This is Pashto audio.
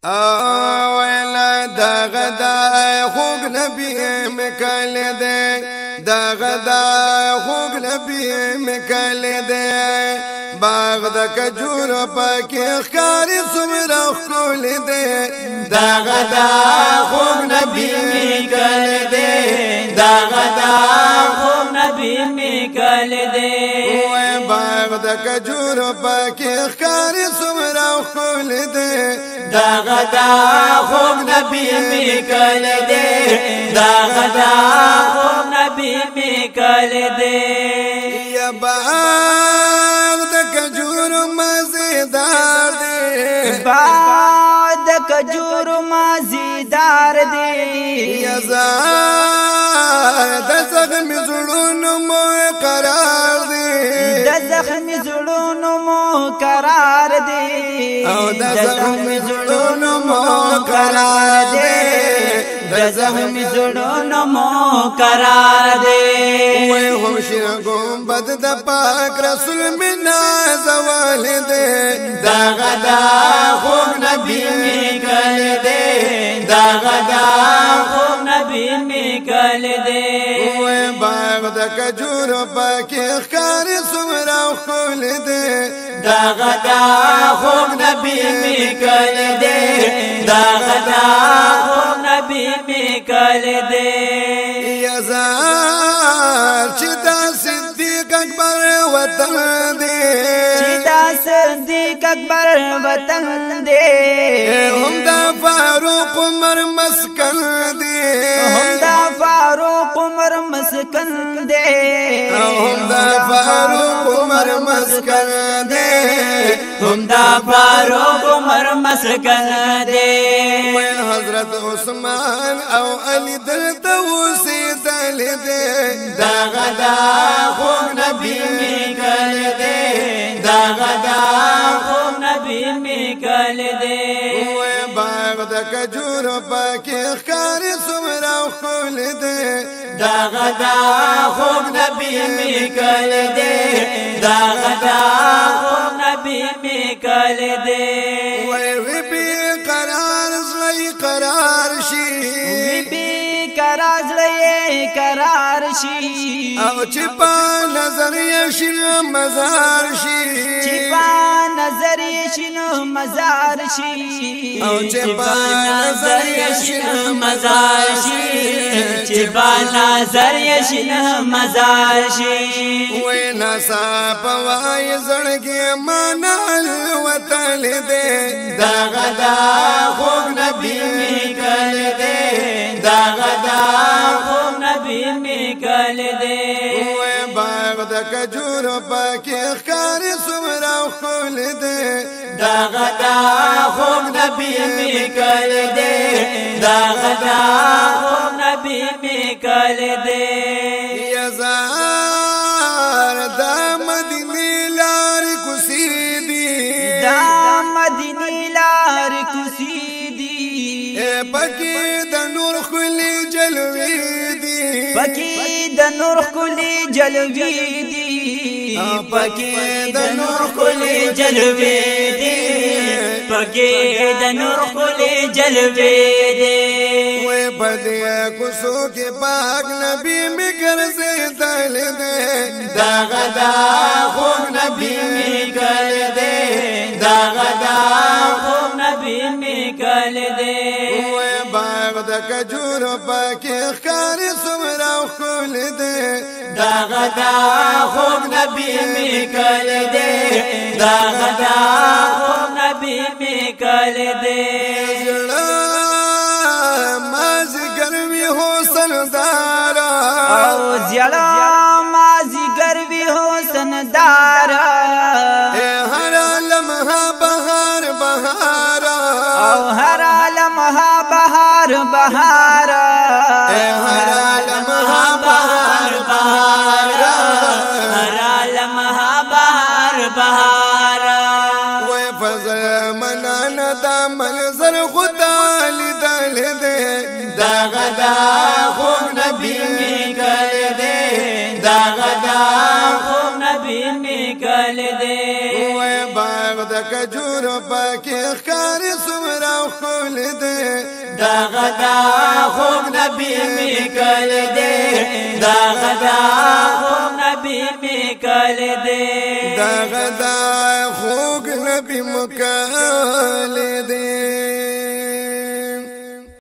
اولا دا غدا خوگ نبی مکل دے دا غدا خوگ نبی مکل دے باغ دا کجور پاکی اخکاری سمرا خکول دے دا غدا خوگ نبی مکل دے دا غدا خوگ نبی مکل دے باغ دا کجور پاکی اخکاری سمرا خکول دے دا غدا خوب نبی مکل دے دا غدا خوب نبی مکل دے یا باغ دا کجور مزیدار دے باغ دا کجور مزیدار دے یا زار دا زخم زړونو مو قرار دے دا زخم زړونو مو قرار دے او دا زخم زړونو مو قرار دے دا زخم زړونو مو قرار دے وای هم شیر گنبد دا پاک رسول منا زوال دے دا غدا خوب نبی مکل دے دا غدا خوب نبی مکل دے وای باغ دا کجور پاکی اخکاری سمرا خول دے دا غدا خوب نبی مکل دے دا غدا خوب نبی مکل دے یا زار چدا صدیق اکبر وطن دے چدا صدیق اکبر وطن دے هم دا فاروق عمر مسکن دے هم دا فاروق عمر مسکن دے هم دا فاروق عمر مسکن دے هم دا فاروق عمر مسکن دے حضرت عثمان او علی دلتا وسیدل دے دا غدا خوب نبی مکل دے دا غدا خوب نبی مکل دے باغ دا کجور پاکی اخکاری سمرا خول دے دا غدا خوب نبی مکل دے دا غدا خوب نبی مکل دے وی بی قرار زلی قرار شی بی قرار زلی قرار شی او چپا نظر یشن مزار شی چپا نظر یشن مزار شی او چپا نظر یشن مزار شی چپا نظر یشن مزار شی وی ناسا پوائی زڑگی مانال وطن دے دا غدا خوب نبی مکل دے دا غدا خوب نبی مکل دے وی باغ دا کجور پاکی اخکاری سمرا خول دے دا غدا خوب نبی مکل دے دا غدا خوب نبی مکل دے یا زار دا مدینی لار کسی دی دا مدینی لار کسی دی پکی دا نور خلی جلوی دی پکی دا نور خلی جلوی دی پکی دا نور خلی جلوی دی پکی دا نور خلی جلوی دی وی بدی کسو کی پاک نبی مگر سے دل دے دا غدا خوب نبی مکل دے دا غدا خوب نبی مکل دے وی باغ دا کجور پاکی اخکاری سمرا خول دے دا غدا خوب نبی مکل دے دا غدا خوب نبی مکل دے مازی گرمی حسن دارا او زیالا مازی گروی حسن دارا ہر لمحہ بہار بہارا او ہر لمحہ بہار بہارا ہر لمحہ بہار بہارا ہر لمحہ بہار بہارا وی فضل منان دا منظر خدا لدل دے دا غدا خوب نبی مکل دے دا غدا خوب نبی مکل دے وی باغ دا کجور پاکی اخکاری سمرا خول دا غدا خوب نبی می کل دے دا غدا خوب نبی می کل دے دا غدا خوب نبی مکل دے